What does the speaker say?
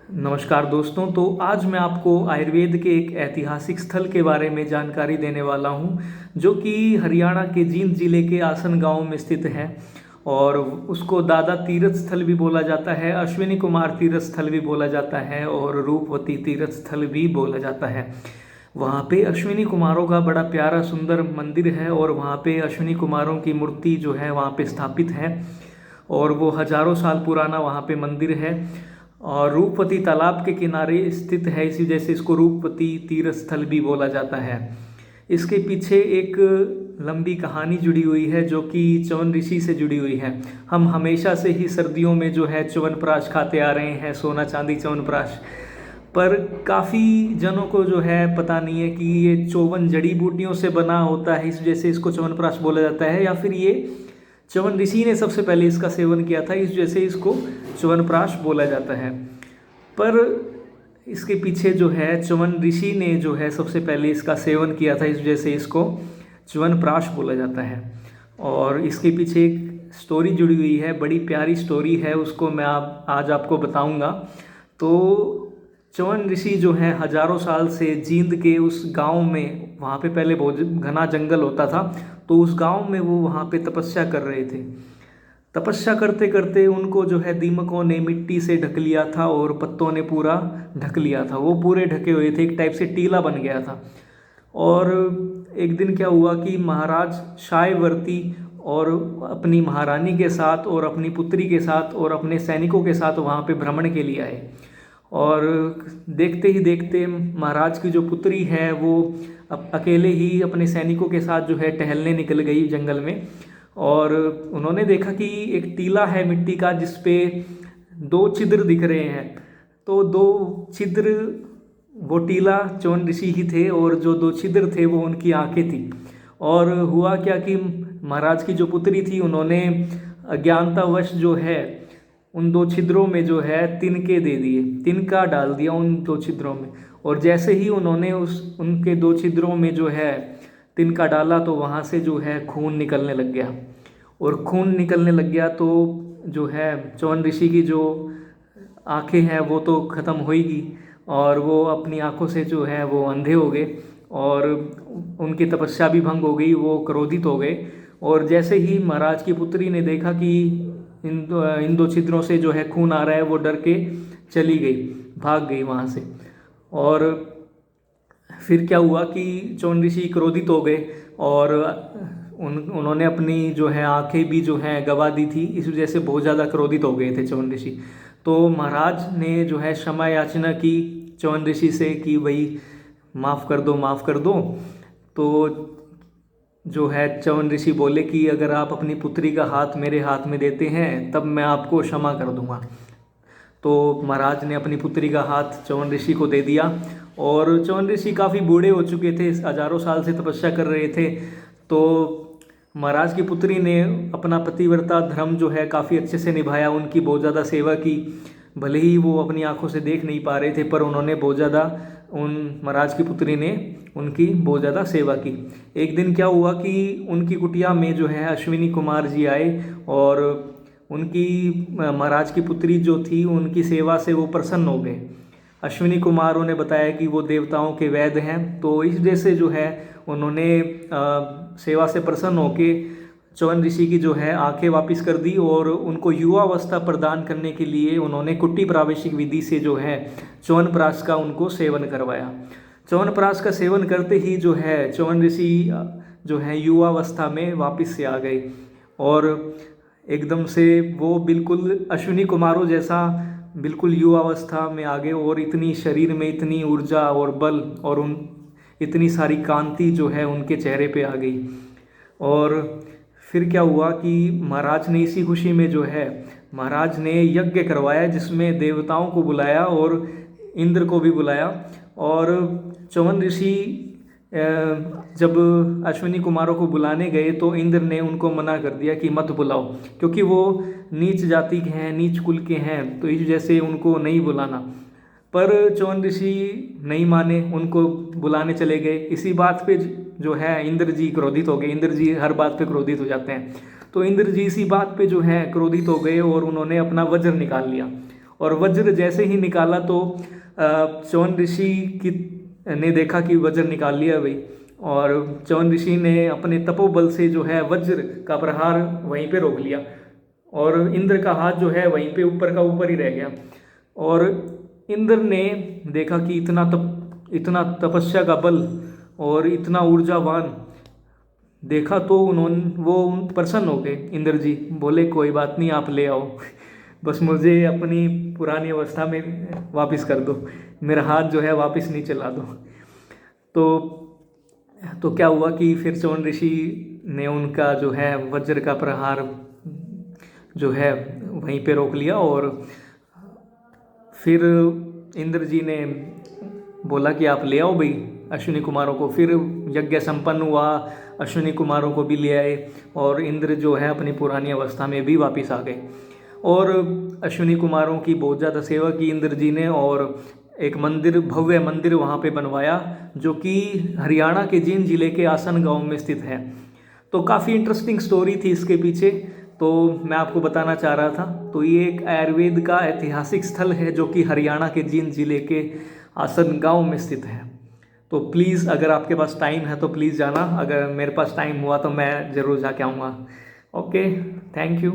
नमस्कार दोस्तों। तो आज मैं आपको आयुर्वेद के एक ऐतिहासिक स्थल के बारे में जानकारी देने वाला हूं, जो कि हरियाणा के जींद जिले के आसन गांव में स्थित है। और उसको दादा तीर्थ स्थल भी बोला जाता है, अश्विनी कुमार तीर्थ स्थल भी बोला जाता है और रूपवती तीर्थ स्थल भी बोला जाता है। वहाँ पे अश्विनी कुमारों का बड़ा प्यारा सुंदर मंदिर है और वहाँ पे अश्विनी कुमारों की मूर्ति जो है वहाँ पे स्थापित है और वो हजारों साल पुराना वहाँ पे मंदिर है। और रूपवती तालाब के किनारे स्थित है, इसी वजह से इसको रूपवती तीर्थ स्थल भी बोला जाता है। इसके पीछे एक लंबी कहानी जुड़ी हुई है जो कि च्यवन ऋषि से जुड़ी हुई है। हम हमेशा से ही सर्दियों में जो है च्यवनप्राश खाते आ रहे हैं, सोना चांदी च्यवनप्राश। पर काफ़ी जनों को जो है पता नहीं है कि ये 54 जड़ी बूटियों से बना होता है, इस वजह से इसको च्यवनप्राश बोला जाता है, या फिर ये च्यवन ऋषि ने सबसे पहले इसका सेवन किया था, इस वजह से इसको च्यवनप्राश बोला जाता है। पर इसके पीछे जो है च्यवन ऋषि ने जो है सबसे पहले इसका सेवन किया था, इस वजह से इसको च्यवनप्राश बोला जाता है। और इसके पीछे एक स्टोरी जुड़ी हुई है, बड़ी प्यारी स्टोरी है, उसको मैं आज आपको बताऊंगा। तो च्यवन ऋषि जो है हजारों साल से जींद के उस गांव में, वहाँ पे पहले बहुत घना जंगल होता था, तो उस गांव में वो वहाँ पे तपस्या कर रहे थे। तपस्या करते करते उनको जो है दीमकों ने मिट्टी से ढक लिया था और पत्तों ने पूरा ढक लिया था, वो पूरे ढके हुए थे, एक टाइप से टीला बन गया था। और एक दिन क्या हुआ कि महाराज शायवर्ती और अपनी महारानी के साथ और अपनी पुत्री के साथ और अपने सैनिकों के साथ वहाँ पे भ्रमण के लिए आए। और देखते ही देखते महाराज की जो पुत्री है वो अकेले ही अपने सैनिकों के साथ जो है टहलने निकल गई जंगल में। और उन्होंने देखा कि एक टीला है मिट्टी का, जिस पे 2 छिद्र दिख रहे हैं। तो 2 छिद्र, वो टीला च्यवन ऋषि ही थे और जो 2 छिद्र थे वो उनकी आंखें थी। और हुआ क्या कि महाराज की जो पुत्री थी, उन्होंने अज्ञानतावश जो है उन 2 छिद्रों में जो है तिनके दे दिए, तिनका डाल दिया उन 2 छिद्रों में। और जैसे ही उन्होंने उनके 2 छिद्रों में जो है तिनका डाला, तो वहाँ से जो है खून निकलने लग गया। और खून निकलने लग गया तो जो है च्यवन ऋषि की जो आंखें हैं वो तो ख़त्म होएगी, और वो अपनी आंखों से जो है वो अंधे हो गए और उनकी तपस्या भी भंग हो गई, वो क्रोधित हो गए। और जैसे ही महाराज की पुत्री ने देखा कि इन 2 छिद्रों से जो है खून आ रहा है, वो डर के चली गई, भाग गई वहाँ से। और फिर क्या हुआ कि च्यवन ऋषि क्रोधित हो गए और उन्होंने अपनी जो है आंखें भी जो हैं गवा दी थी, इस वजह से बहुत ज़्यादा क्रोधित हो गए थे च्यवन ऋषि। तो महाराज ने जो है क्षमा याचना की च्यवन ऋषि से कि भाई माफ़ कर दो, माफ़ कर दो। तो जो है च्यवन ऋषि बोले कि अगर आप अपनी पुत्री का हाथ मेरे हाथ में देते हैं तब मैं आपको क्षमा कर दूंगा। तो महाराज ने अपनी पुत्री का हाथ च्यवन ऋषि को दे दिया। और च्यवन ऋषि काफ़ी बूढ़े हो चुके थे, हजारों साल से तपस्या कर रहे थे। तो महाराज की पुत्री ने अपना पतिव्रता धर्म जो है काफ़ी अच्छे से निभाया, उनकी बहुत ज़्यादा सेवा की। भले ही वो अपनी आंखों से देख नहीं पा रहे थे, पर उन्होंने बहुत ज़्यादा, उन महाराज की पुत्री ने उनकी बहुत ज़्यादा सेवा की। एक दिन क्या हुआ कि उनकी कुटिया में जो है अश्विनी कुमार जी आए और उनकी महाराज की पुत्री जो थी उनकी सेवा से वो प्रसन्न हो गए। अश्विनी कुमारों ने बताया कि वो देवताओं के वैद्य हैं, तो इस वजह से जो है उन्होंने सेवा से प्रसन्न होके च्यवन ऋषि की जो है आंखें वापस कर दी और उनको युवावस्था प्रदान करने के लिए उन्होंने कुट्टी प्रावेशिक विधि से जो है च्यवनप्राश का उनको सेवन करवाया। च्यवनप्राश का सेवन करते ही जो है च्यवन ऋषि जो है युवावस्था में वापस से आ गए और एकदम से वो बिल्कुल अश्विनी कुमारों जैसा बिल्कुल युवावस्था में आ गए। और इतनी शरीर में इतनी ऊर्जा और बल और इतनी सारी कांति जो है उनके चेहरे पे आ गई। और फिर क्या हुआ कि महाराज ने इसी खुशी में जो है महाराज ने यज्ञ करवाया, जिसमें देवताओं को बुलाया और इंद्र को भी बुलाया। और च्यवन ऋषि जब अश्विनी कुमारों को बुलाने गए तो इंद्र ने उनको मना कर दिया कि मत बुलाओ, क्योंकि वो नीच जाति के हैं, नीच कुल के हैं, तो इस वजह से उनको नहीं बुलाना। पर च्यवन ऋषि नहीं माने, उनको बुलाने चले गए। इसी बात पे जो है इंद्र जी क्रोधित हो गए। इंद्र जी हर बात पे क्रोधित हो जाते हैं। तो इंद्र जी इसी बात पे जो है क्रोधित हो गए और उन्होंने अपना वज्र निकाल लिया और वज्र जैसे ही निकाला तो च्यवन ऋषि की ने देखा कि वज्र निकाल लिया भाई, और च्यवन ऋषि ने अपने तपोबल से जो है वज्र का प्रहार वहीं पे रोक लिया, और इंद्र का हाथ जो है वहीं पे ऊपर का ऊपर ही रह गया। और इंद्र ने देखा कि इतना तपस्या का बल और इतना ऊर्जावान देखा, तो वो प्रसन्न हो गए। इंद्र जी बोले कोई बात नहीं, आप ले आओ, बस मुझे अपनी पुरानी अवस्था में वापस कर दो, मेरा हाथ जो है वापस नहीं चला दो। तो क्या हुआ कि फिर च्यवन ऋषि ने उनका जो है वज्र का प्रहार जो है वहीं पे रोक लिया, और फिर इंद्र जी ने बोला कि आप ले आओ भाई अश्विनी कुमारों को। फिर यज्ञ संपन्न हुआ, अश्विनी कुमारों को भी ले आए, और इंद्र जो है अपनी पुरानी अवस्था में भी वापस आ गए। और अश्विनी कुमारों की बहुत ज़्यादा सेवा की इंद्र जी ने, और एक मंदिर, भव्य मंदिर वहाँ पे बनवाया, जो कि हरियाणा के जींद जिले के आसन गांव में स्थित है। तो काफ़ी इंटरेस्टिंग स्टोरी थी इसके पीछे, तो मैं आपको बताना चाह रहा था। तो ये एक आयुर्वेद का ऐतिहासिक स्थल है जो कि हरियाणा के जींद जिले के आसन गांव में स्थित है। तो प्लीज़ अगर आपके पास टाइम है तो प्लीज़ जाना, अगर मेरे पास टाइम हुआ तो मैं ज़रूर जाके आऊँगा। Okay, thank you.